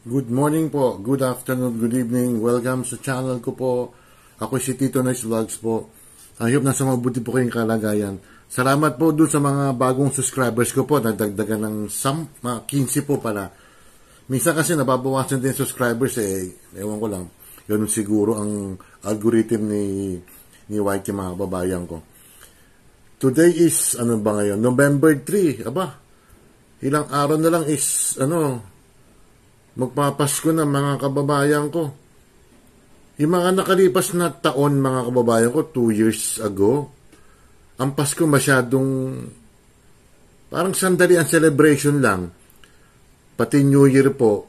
Good morning po, good afternoon, good evening. Welcome sa channel ko po. Ako si Tito Nice Vlogs po. I hope nasa mabuti po kayong kalagayan. Salamat po dun sa mga bagong subscribers ko po. Nagdagdagan ng 15 po pala. Minsan kasi nababawasan din subscribers ewan ko lang. Ganun siguro ang algorithm ni YT mga babayan ko. Today is, ano ba ngayon? November 3. Aba, ilang araw na lang is, magpapasko na mga kababayan ko. Yung mga nakalipas na taon mga kababayan ko, 2 years ago, ang Pasko masyadong parang sandali ang celebration lang. Pati New Year po,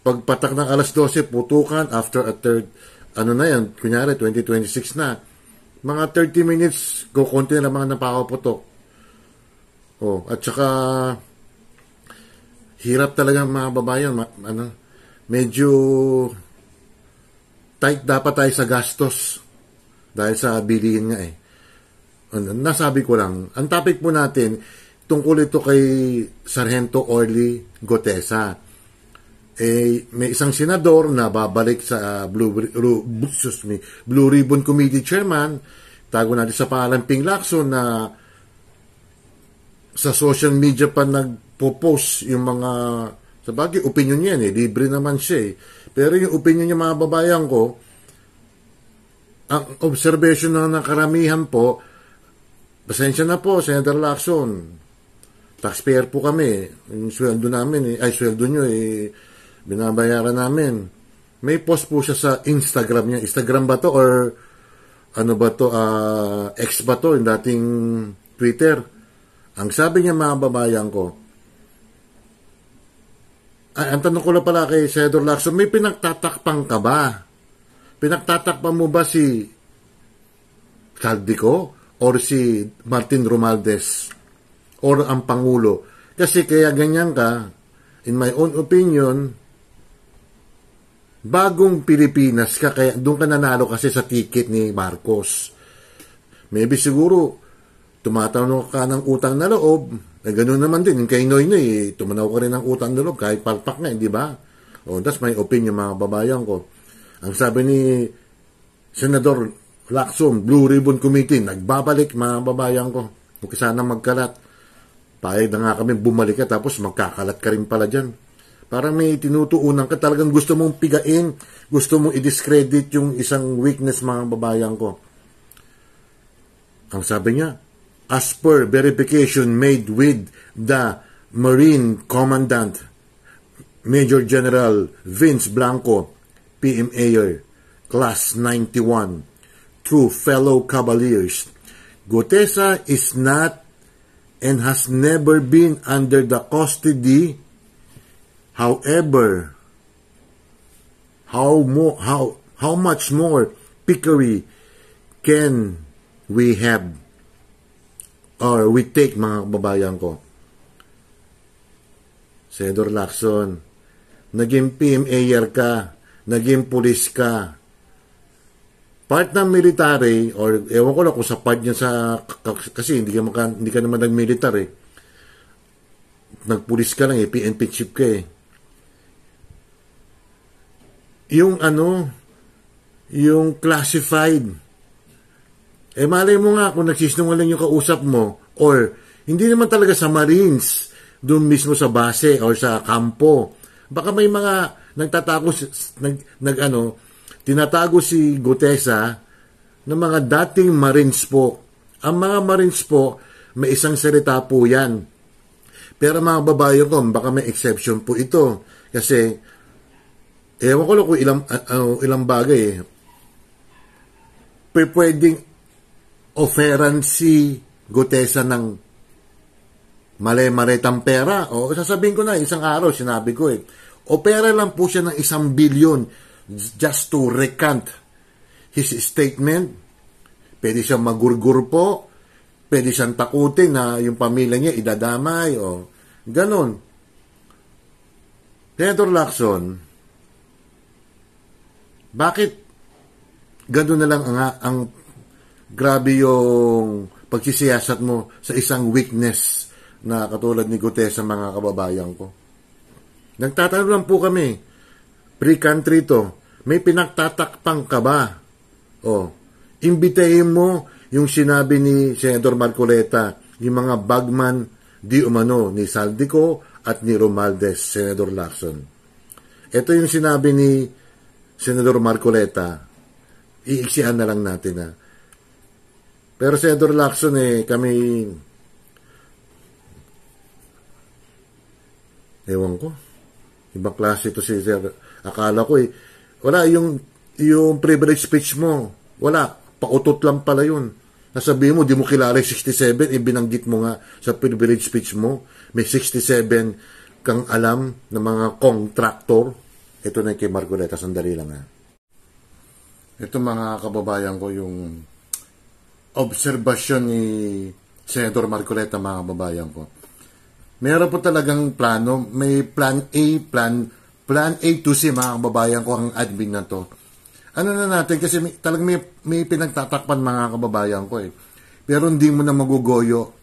pagpatak ng alas 12, putukan after a third, kunyari 2026 na. Mga 30 minutes, kukunti na lang mga napakaputok. At saka hirap talaga mga babayan, medyo tight dapat tayo sa gastos dahil sa bilihin nga nasabi ko lang, ang topic po natin tungkol ito kay Sargento Orly Gutesa. May isang senador na babalik sa Blue Ribbon Committee Chairman, tago natin sa pangalan Ping Lacson, na sa social media pa nagpo-post yung mga, sabagay, opinion niya libre naman siya Pero yung opinion niya mga babayan ko, ang observation na nakaramihan po, pasensya na po, Senator Lacson, taxpayer po kami, yung sweldo namin, sweldo nyo, binabayaran namin. May post po siya sa Instagram niya. Instagram ba to or ano ba to, X ba to, yung dating Twitter. Ang sabi niya mga babayan ko, ang tanong ko lang pala kay Senator Lacson, may pinagtatakpang ka ba? Pinagtatakpan mo ba si Saldico or si Martin Romualdez or ang Pangulo? Kasi kaya ganyan ka, in my own opinion, bagong Pilipinas ka, kaya doon ka nanalo kasi sa ticket ni Marcos. Maybe siguro, tumatanong ka ng utang na loob, ganoon naman din, yung kay Noynoy, tumanaw ka rin ng utang na loob, kahit palpak nga, di ba? That's my opinion, mga babayan ko. Ang sabi ni Senador Lacson, Blue Ribbon Committee, nagbabalik, mga babayan ko. Huwag sana magkalat. Pahig na nga kami, bumalik ka, tapos magkakalat ka rin pala dyan. Parang may tinutuunan ka, talagang gusto mong pigain, gusto mong i-discredit yung isang weakness, mga babayan ko. Ang sabi niya, as per verification made with the Marine Commandant, Major General Vince Blanco, PMA, Class 91, to fellow Cavaliers, Gutesa is not and has never been under the custody. However, how much more pickery can we have or we take, mga babayan ko? Senador Lacson, naging PMAyer ka, naging pulis ka, part ng military, or ewan ko lang kung sa part niya kasi hindi ka naman nag-military, nagpulis ka lang PNP chief ka yung yung classified, malay mo nga kung nagsisinungaling yung kausap mo, or hindi naman talaga sa Marines, doon mismo sa base or sa kampo. Baka may mga nagtatago, tinatago si Gutesa ng mga dating Marines po. Ang mga Marines po, may isang salita po yan. Pero mga babayan ko, baka may exception po ito. Kasi, ewan ko lang kung ilang bagay pwedeng offeran si Gutesa ng male-maretang pera. Sasabihin ko na, isang araw, sinabi ko opera lang po siya ng 1 billion just to recant his statement. Pwede siyang magurgur po, pwede siyang takutin na yung pamilya niya idadamay, ganon. Senator Lacson, bakit ganon na lang ang grabe yung pagsisiyasat mo sa isang weakness na katulad ni Gutesa, mga kababayan ko? Nagtatanong lang po kami, Free country to. May pinagtatakpang ka ba? O, imbitahin mo yung sinabi ni Senador Marcoleta, yung mga bagman di umano ni Saldico at ni Romualdez, Senador Lacson. Ito yung sinabi ni Senador Marcoleta. Iiksihan na lang natin na. Pero Senador Lacson kami ewan ko. Ibang klase ito si Sir. Akala ko wala yung privilege speech mo. Wala. Pautot lang pala yun. Nasabihin mo, di mo kilala yung 67, ibinanggit mo nga sa privilege speech mo. May 67 kang alam ng mga contractor. Ito na kay Marcoleta. Sandali lang ha. Ito mga kababayan ko yung obserbasyon ni Senador Marcoleta, mga kababayan ko. Meron po talagang plano, may plan A to C, mga kababayan ko, ang admin na to. Ano na natin, kasi talagang may pinagtatakpan, mga kababayan ko Pero hindi mo na magugoyo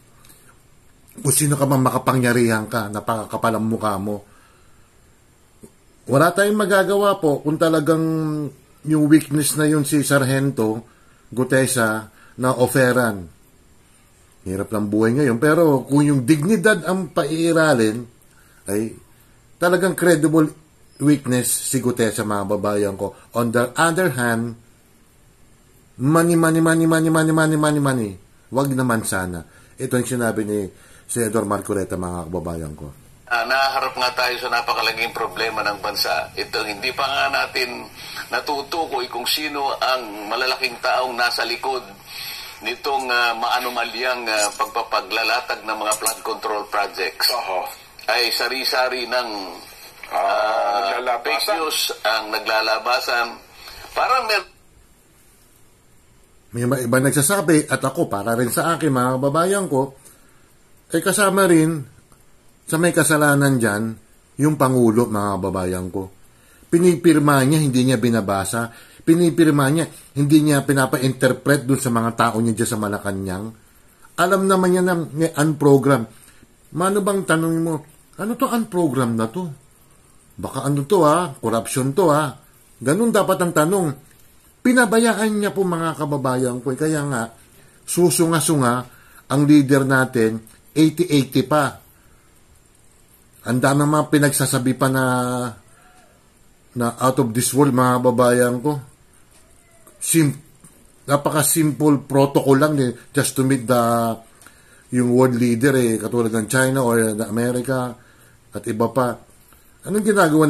kung sino ka mang makapangyarihan ka, napakakapal ang mukha mo. Wala tayong magagawa po kung talagang yung weakness na yun si Sargento Gutesa na offeran. Hirap lang buhay ngayon. Pero kung yung dignidad ang paiiralin, ay talagang credible weakness si Gutesa, mga babayan ko. On the other hand, money. Wag naman sana. Ito yung sinabi ni Senador Marcoleta, mga kababayan ko. Naharap nga tayo sa napakalaging problema ng bansa. Ito, hindi pa nga natin natutukoy kung sino ang malalaking taong nasa likod nitong maanomalyang pagpapaglalatag ng mga flood control projects. Ay sari-sari ng fake news ang naglalabasan. Parang may iba nagsasabi, at ako, para rin sa akin, mga kababayan ko, ay kasama rin sa may kasalanan dyan, yung Pangulo, mga kababayan ko. Pinipirma niya, hindi niya binabasa. Pinipirma niya, hindi niya pinapa-interpret dun sa mga tao niya dyan sa Malacanang. Alam naman niya na unprogram. Mano bang tanongin mo, ano to unprogram na to? Baka ano to corruption to Ganun dapat ang tanong. Pinabayaan niya po, mga kababayan ko. Kaya nga, susunga-sunga ang leader natin, 80-80 pa. Ang dami mga pinagsasabi pa na out of this world, mga kababayan ko. Napaka-simple protocol lang just to meet yung world leader katulad ng China or the America at iba pa. Anong ginagawa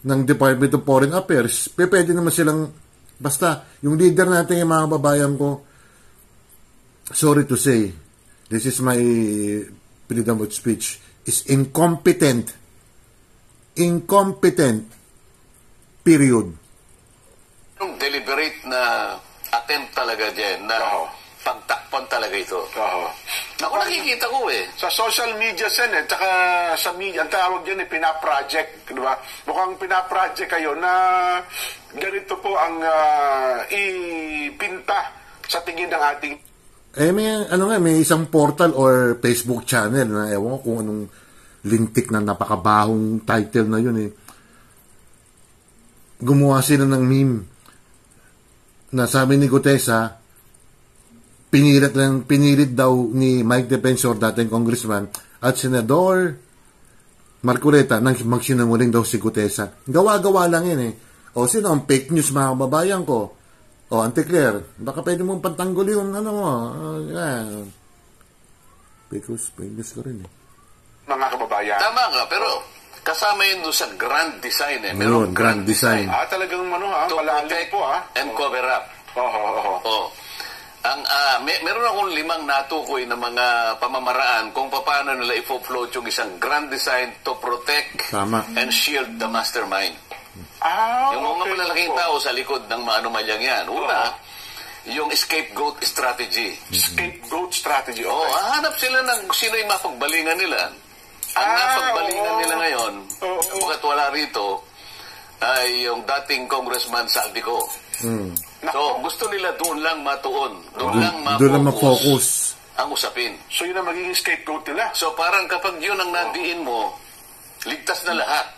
ng Department of Foreign Affairs? Pwede naman silang, basta yung leader natin, yung mga kababayan ko, sorry to say, this is my freedom of speech, is incompetent. Period. Yung deliberate na attempt talaga dyan, na pagtakpan talaga ito. Ako nakikita ko Sa social media tsaka sa media, ang tawag dyan pinaproject, di ba? Mukhang pinaproject kayo na ganito po ang ipinta sa tingin ng ating may isang portal or Facebook channel na ewan ko kung anong lintik na napakabahong title na yun Gumawa sila ng meme na sabi ni Gutesa, pinilit daw ni Mike Defensor, dating congressman, at Senador Marcoleta nang magsinungaling daw si Gutesa. Gawa-gawa lang yun O sino ang fake news, mga kababayan ko? O, Auntie Claire, baka pwede mong pantanggol yung fake news ko rin mga kababayan. Tama nga, pero kasama yun doon sa grand design Meron grand design. Talagang to malalim po and cover up. Meron akong 5 natukoy na mga pamamaraan kung paano nila i-float yung isang grand design to protect and shield the mastermind. Yung mga malalaking tao sa likod ng maanomalyang yan. Una, yung scapegoat strategy. Scapegoat strategy, hanap sila ng sino yung mapagbalingan nila. Ang napagbalingan nila ngayon, bakit wala rito, ay yung dating Congressman Saldico. So, gusto nila doon lang matuon. Doon lang ma-focus ang usapin. So, yun ang magiging scapegoat nila. So, parang kapag yun ang nadiin mo, ligtas na lahat.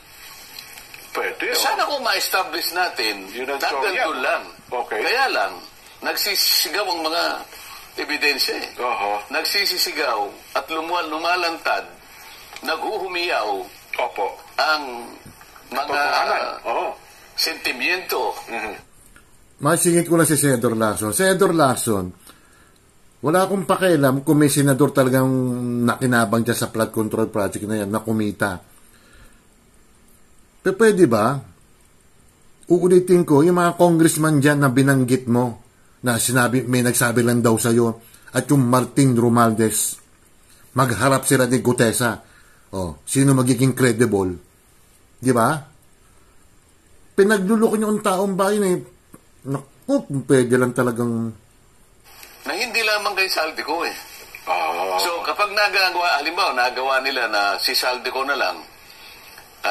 Pwede. Sana kung ma-establish natin, Yun ang hanggang storya. doon lang. Okay. Kaya lang, nagsisigaw ang mga ebidensya eh. Nagsisisigaw at lumalantad, naghuhumiyaw Opo. ang mga Pagkuhanan. sentimiento. Masingit ko lang si Senador Lacson. Senador Lacson, wala akong pakialam kung may senador talagang nakinabang dyan sa flood control project na yan, na kumita. Pero pwede ba? Uulitin ko, yung mga congressman dyan na binanggit mo, na sinabi, may nagsabi lang daw sa'yo, at yung Martin Romualdez, magharap sila ni Gutesa. Sino magiging credible? Di ba? Pinagluloko niyo ang taong bayan eh. Naku, pwede lang talagang... Na hindi lamang kay Saldico eh. So kapag halimbawa nagawa nila na si Saldico na lang,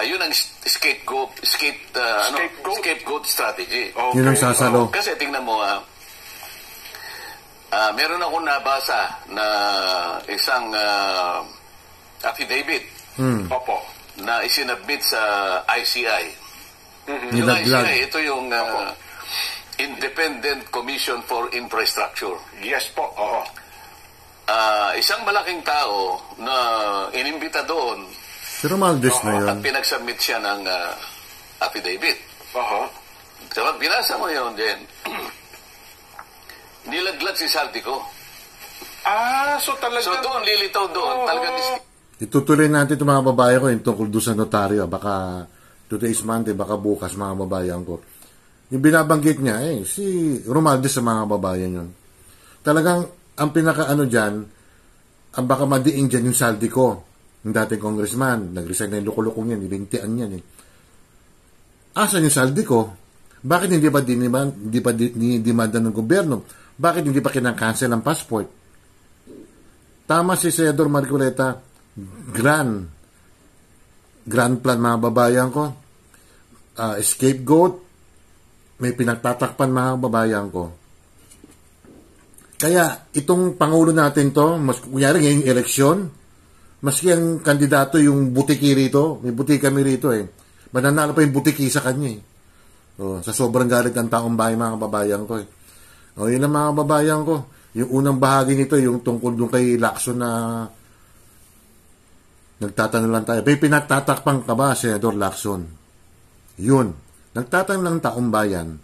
yun ang scapegoat strategy. Okay. Yun ang sasalo. Kasi tingnan mo, meron akong nabasa na isang affidavit Opo. na isinabit sa ICI. Yung Nilaglag. ICI, ito yung Independent Commission for Infrastructure. Yes po. Oo. Isang malaking tao na inimbita doon Si Romualdez na yun. at pinagsubmit siya ng affidavit. Aha. Kapag binasa mo yun din, nilaglag si Saldico. So talaga. So doon, lilitaw doon. Talagang Itutuloy natin itong mga babae ko yung tungkol doon sa notaryo. Baka today is Monday, baka bukas mga babayan ko. Yung binabanggit niya, si Romualdez sa mga babayan yun. Talagang, ang pinaka-ano dyan, ang baka madiin dyan yung Saldico, yung dating congressman, nag-resign na yung lukulukong yan, ibintian yan eh. Asan yung Saldico? Bakit hindi pa dinidemanda ng gobyerno? Bakit hindi pa kinakancel ang passport? Tama si Senador Marcoleta, grand plan mga babayan ko. Scapegoat, may pinagtatakpan mga babayan ko. Kaya itong pangulo natin to, kunyari ngayong eleksyon, maski ang kandidato yung butiki rito, may butiki kami rito mananalo pa yung butiki sa kanya sa sobrang galit ng taong bayan mga babayan ko yun ang mga babayan ko. Yung unang bahagi nito, yung tungkol doon kay Lacson na nagtatanong lang tayo, may pinatatakpan ka ba, Senador Lacson? Yun. Nagtatanong lang taong bayan.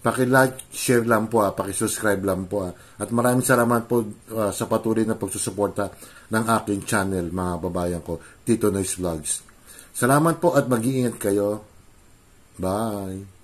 Paki-like, share lang po, paki-subscribe lang po. At maraming salamat po sa patuloy na pagsusuporta ng aking channel, mga babayan ko, Tito Noyce Vlogs. Salamat po at mag-iingat kayo. Bye.